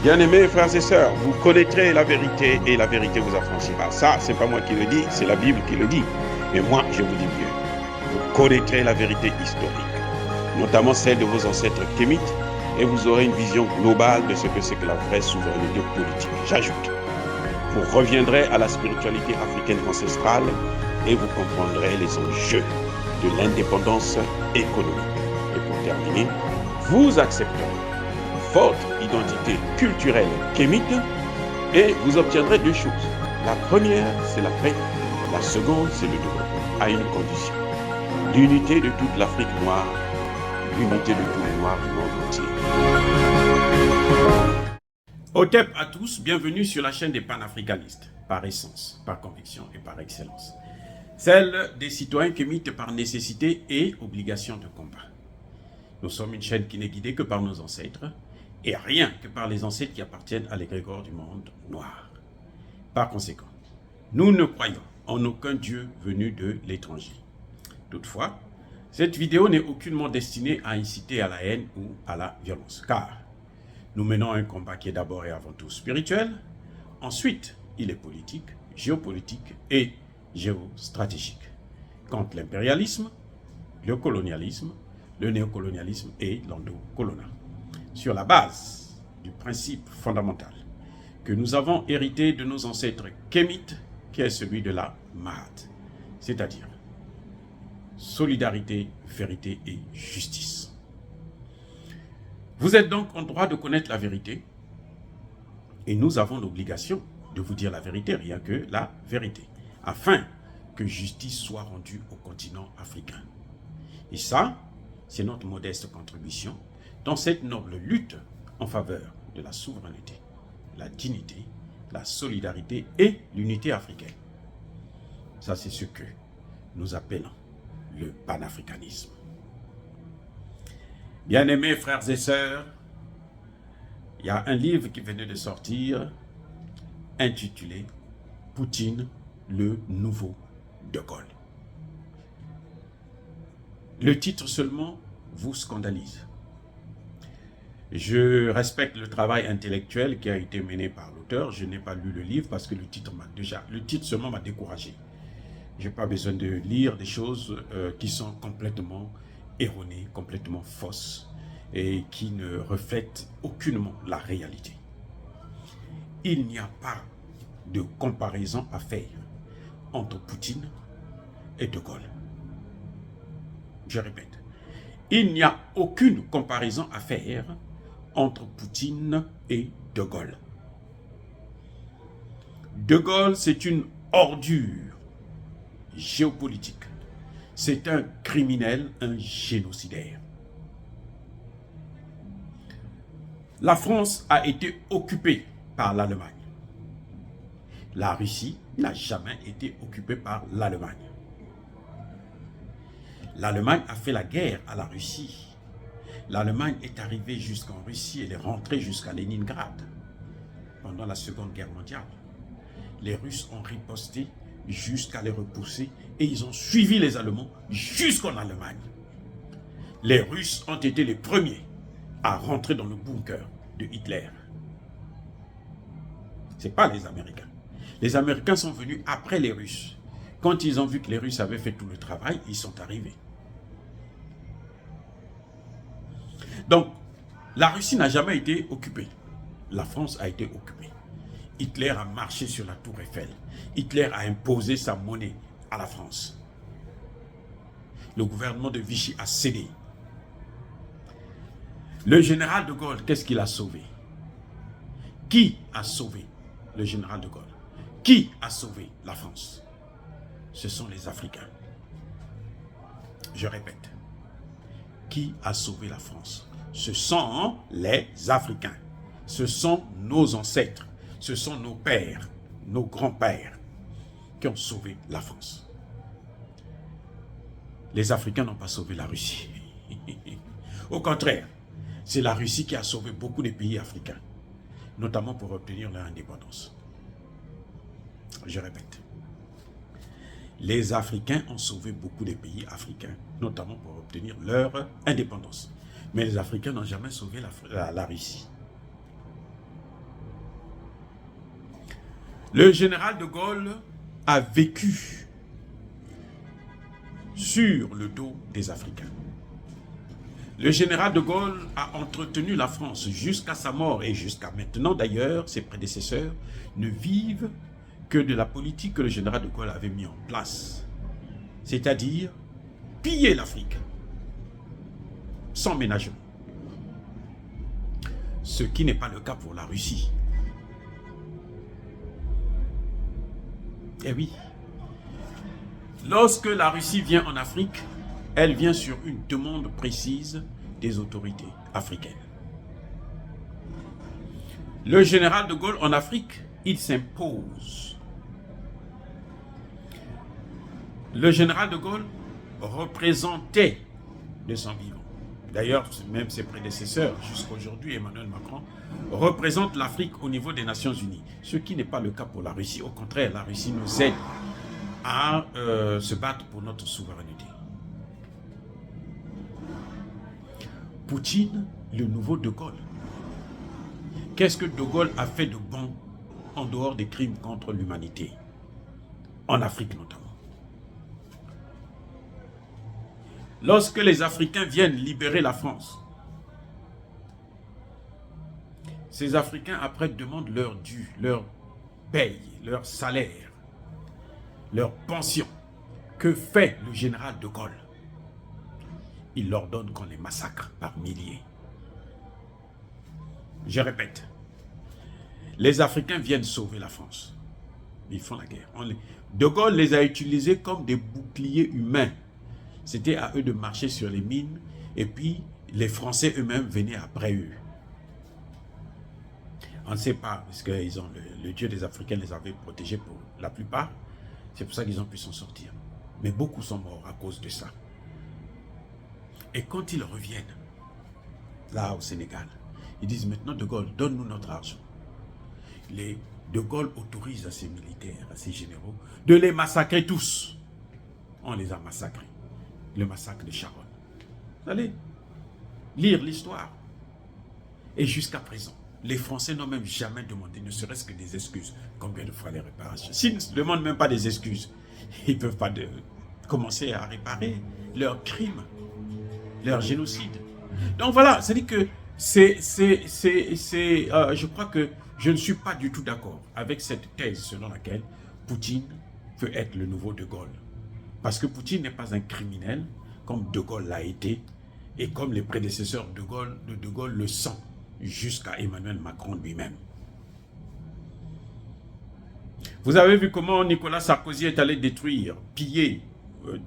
Bien-aimés frères et sœurs, vous connaîtrez la vérité et la vérité vous affranchira. Ça, c'est pas moi qui le dis, c'est la Bible qui le dit. Mais moi, je vous dis bien, vous connaîtrez la vérité historique, notamment celle de vos ancêtres kémites, et vous aurez une vision globale de ce que c'est que la vraie souveraineté politique. J'ajoute, vous reviendrez à la spiritualité africaine ancestrale et vous comprendrez les enjeux de l'indépendance économique. Et pour terminer, vous accepterez votre identité culturelle kémite et vous obtiendrez deux choses. La première, c'est la paix. La seconde, c'est le développement, à une condition. L'unité de toute l'Afrique noire, l'unité de tous les Noirs du monde entier. Otep à tous, bienvenue sur la chaîne des panafricanistes, par essence, par conviction et par excellence. Celle des citoyens kémites par nécessité et obligation de combat. Nous sommes une chaîne qui n'est guidée que par nos ancêtres, et rien que par les ancêtres qui appartiennent à l'égrégore du monde noir. Par conséquent, nous ne croyons en aucun Dieu venu de l'étranger. Toutefois, cette vidéo n'est aucunement destinée à inciter à la haine ou à la violence, car nous menons un combat qui est d'abord et avant tout spirituel, ensuite il est politique, géopolitique et géostratégique, contre l'impérialisme, le colonialisme, le néocolonialisme et l'endocoloniat, sur la base du principe fondamental que nous avons hérité de nos ancêtres kémites, qui est celui de la Mahat, c'est-à-dire solidarité, vérité et justice. Vous êtes donc en droit de connaître la vérité et nous avons l'obligation de vous dire la vérité, rien que la vérité, afin que justice soit rendue au continent africain. Et ça, c'est notre modeste contribution dans cette noble lutte en faveur de la souveraineté, la dignité, la solidarité et l'unité africaine. Ça, c'est ce que nous appelons le panafricanisme. Bien-aimés frères et sœurs, il y a un livre qui venait de sortir intitulé « Poutine, le nouveau De Gaulle ». Le titre seulement vous scandalise. Je respecte le travail intellectuel qui a été mené par l'auteur. Je n'ai pas lu le livre parce que le titre seulement m'a découragé. Je n'ai pas besoin de lire des choses qui sont complètement erronées, complètement fausses et qui ne reflètent aucunement la réalité. Il n'y a pas de comparaison à faire entre Poutine et De Gaulle. Je répète, il n'y a aucune comparaison à faire entre Poutine et De Gaulle. De Gaulle, c'est une ordure géopolitique. C'est un criminel, un génocidaire. La France a été occupée par l'Allemagne. La Russie n'a jamais été occupée par l'Allemagne. L'Allemagne a fait la guerre à la Russie. L'Allemagne est arrivée jusqu'en Russie, elle est rentrée jusqu'à Leningrad pendant la Seconde Guerre mondiale. Les Russes ont riposté jusqu'à les repousser et ils ont suivi les Allemands jusqu'en Allemagne. Les Russes ont été les premiers à rentrer dans le bunker de Hitler. Ce n'est pas les Américains. Les Américains sont venus après les Russes. Quand ils ont vu que les Russes avaient fait tout le travail, ils sont arrivés. Donc, la Russie n'a jamais été occupée. La France a été occupée. Hitler a marché sur la tour Eiffel. Hitler a imposé sa monnaie à la France. Le gouvernement de Vichy a cédé. Le général de Gaulle, qu'est-ce qu'il a sauvé? Qui a sauvé le général de Gaulle? Qui a sauvé la France? Ce sont les Africains. Je répète, qui a sauvé la France? Ce sont les Africains. Ce sont nos ancêtres. Ce sont nos pères, nos grands-pères qui ont sauvé la France. Les Africains n'ont pas sauvé la Russie. Au contraire, c'est la Russie qui a sauvé beaucoup de pays africains, notamment pour obtenir leur indépendance. Je répète. Les Africains ont sauvé beaucoup de pays africains, notamment pour obtenir leur indépendance. Mais les Africains n'ont jamais sauvé la Russie. Le général de Gaulle a vécu sur le dos des Africains. Le général de Gaulle a entretenu la France jusqu'à sa mort et jusqu'à maintenant d'ailleurs, ses prédécesseurs ne vivent que de la politique que le général de Gaulle avait mis en place. C'est-à-dire piller l'Afrique sans ménagement. Ce qui n'est pas le cas pour la Russie. Eh oui. Lorsque la Russie vient en Afrique, elle vient sur une demande précise des autorités africaines. Le général de Gaulle en Afrique, il s'impose. Le général de Gaulle représentait de son vivant. D'ailleurs, même ses prédécesseurs, jusqu'à aujourd'hui, Emmanuel Macron, représentent l'Afrique au niveau des Nations Unies. Ce qui n'est pas le cas pour la Russie. Au contraire, la Russie nous aide à se battre pour notre souveraineté. Poutine, le nouveau De Gaulle. Qu'est-ce que De Gaulle a fait de bon en dehors des crimes contre l'humanité? En Afrique notamment. Lorsque les Africains viennent libérer la France, ces Africains après demandent leur dû, leur paye, leur salaire, leur pension. Que fait le général de Gaulle? Il leur donne qu'on les massacre par milliers. Je répète, les Africains viennent sauver la France. Ils font la guerre. De Gaulle les a utilisés comme des boucliers humains. C'était à eux de marcher sur les mines et puis les Français eux-mêmes venaient après eux. On ne sait pas, parce que le Dieu des Africains les avait protégés pour la plupart. C'est pour ça qu'ils ont pu s'en sortir. Mais beaucoup sont morts à cause de ça. Et quand ils reviennent, là au Sénégal, ils disent maintenant De Gaulle, donne-nous notre argent. De Gaulle autorise à ses militaires, à ses généraux, de les massacrer tous. On les a massacrés. Le massacre de Charonne. Vous allez lire l'histoire. Et jusqu'à présent, les Français n'ont même jamais demandé, ne serait-ce que des excuses. Combien de fois les réparations? S'ils ne demandent même pas des excuses, ils ne peuvent pas commencer à réparer leurs crimes, leur génocide. Donc voilà, c'est-à-dire que je crois que je ne suis pas du tout d'accord avec cette thèse selon laquelle Poutine peut être le nouveau De Gaulle. Parce que Poutine n'est pas un criminel, comme De Gaulle l'a été, et comme les prédécesseurs de De Gaulle le sont, jusqu'à Emmanuel Macron lui-même. Vous avez vu comment Nicolas Sarkozy est allé détruire, piller,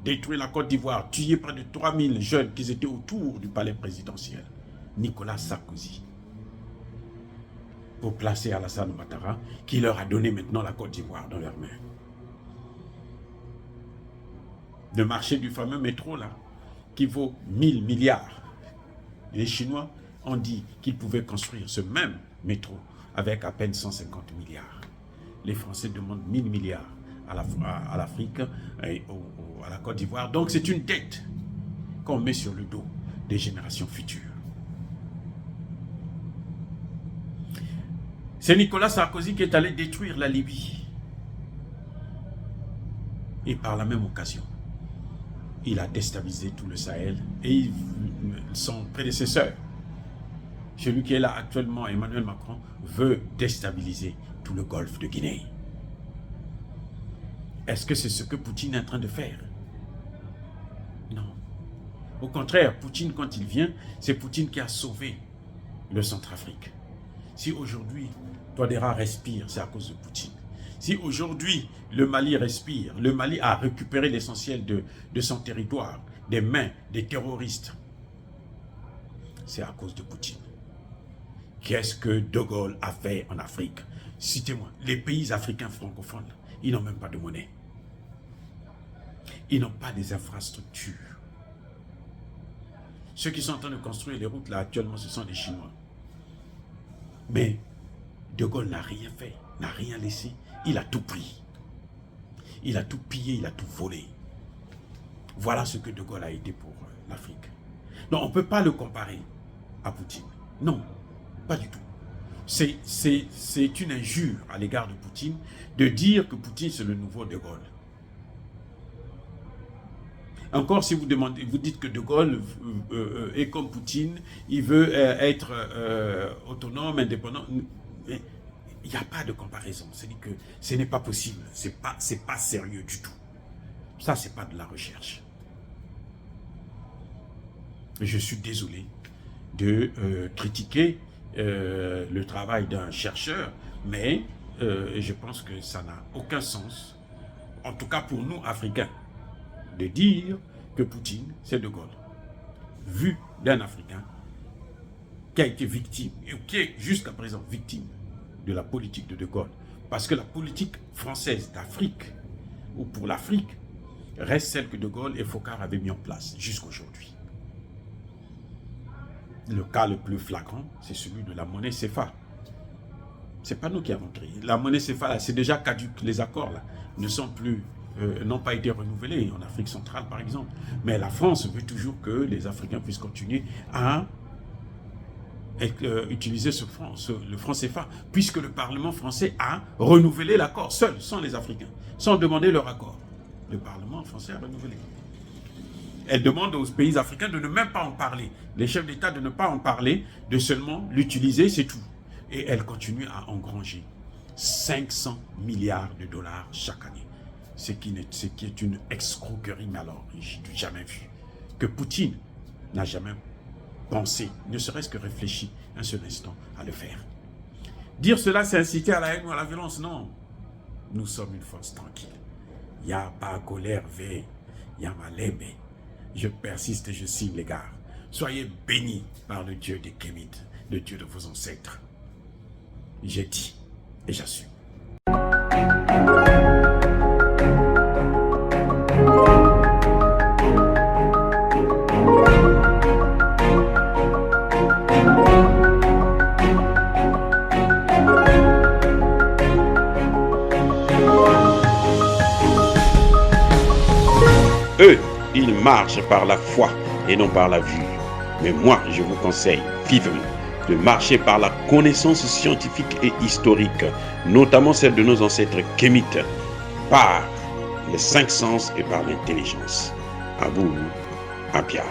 détruire la Côte d'Ivoire, tuer près de 3000 jeunes qui étaient autour du palais présidentiel. Nicolas Sarkozy. Pour placer Alassane Ouattara, qui leur a donné maintenant la Côte d'Ivoire dans leurs mains. Le marché du fameux métro là, qui vaut 1000 milliards. Les Chinois ont dit qu'ils pouvaient construire ce même métro avec à peine 150 milliards. Les Français demandent 1000 milliards à l'Afrique et à la Côte d'Ivoire. Donc c'est une dette qu'on met sur le dos des générations futures. C'est Nicolas Sarkozy qui est allé détruire la Libye. Et par la même occasion, il a déstabilisé tout le Sahel et son prédécesseur, celui qui est là actuellement, Emmanuel Macron, veut déstabiliser tout le golfe de Guinée. Est-ce que c'est ce que Poutine est en train de faire? Non. Au contraire, Poutine, quand il vient, c'est Poutine qui a sauvé le Centrafrique. Si aujourd'hui, Touadéra respire, c'est à cause de Poutine. Si aujourd'hui, le Mali respire, le Mali a récupéré l'essentiel de son territoire, des mains des terroristes, c'est à cause de Poutine. Qu'est-ce que De Gaulle a fait en Afrique? Citez-moi, les pays africains francophones, ils n'ont même pas de monnaie. Ils n'ont pas des infrastructures. Ceux qui sont en train de construire les routes là actuellement, ce sont des Chinois. Mais De Gaulle n'a rien fait, n'a rien laissé. Il a tout pris. Il a tout pillé, il a tout volé. Voilà ce que De Gaulle a été pour l'Afrique. Donc on ne peut pas le comparer à Poutine. Non, pas du tout. C'est une injure à l'égard de Poutine de dire que Poutine c'est le nouveau De Gaulle. Encore si vous dites que De Gaulle est comme Poutine, il veut être autonome, indépendant. Mais il n'y a pas de comparaison. C'est-à-dire que ce n'est pas possible. C'est pas sérieux du tout. Ça, c'est pas de la recherche. Je suis désolé de critiquer le travail d'un chercheur, mais je pense que ça n'a aucun sens, en tout cas pour nous, Africains, de dire que Poutine, c'est De Gaulle. Vu d'un Africain qui a été victime, et qui est jusqu'à présent victime de la politique de Gaulle. Parce que la politique française d'Afrique, ou pour l'Afrique, reste celle que De Gaulle et Foccart avaient mis en place jusqu'à aujourd'hui. Le cas le plus flagrant, c'est celui de la monnaie CFA. Ce n'est pas nous qui avons créé. La monnaie CFA, c'est déjà caduque. Les accords là, n'ont pas été renouvelés en Afrique centrale, par exemple. Mais la France veut toujours que les Africains puissent continuer à utiliser le franc CFA, puisque le Parlement français a renouvelé l'accord seul, sans les Africains, sans demander leur accord. Le Parlement français a renouvelé. Elle demande aux pays africains de ne même pas en parler. Les chefs d'État de ne pas en parler, de seulement l'utiliser, c'est tout. Et elle continue à engranger 500 milliards de dollars chaque année. Ce qui est une escroquerie, mais alors, je n'ai jamais vu. Que Poutine n'a jamais pensé, ne serait-ce que réfléchi un seul instant à le faire. Dire cela, c'est inciter à la haine ou à la violence, non. Nous sommes une force tranquille. Il n'y a pas colère, il y a malébé. Je persiste et je signe les gars. Soyez bénis par le Dieu des Kémites, le Dieu de vos ancêtres. J'ai dit et j'assume. Eux, ils marchent par la foi et non par la vue. Mais moi, je vous conseille vivement de marcher par la connaissance scientifique et historique, notamment celle de nos ancêtres kémites, par les cinq sens et par l'intelligence. À vous, Apia.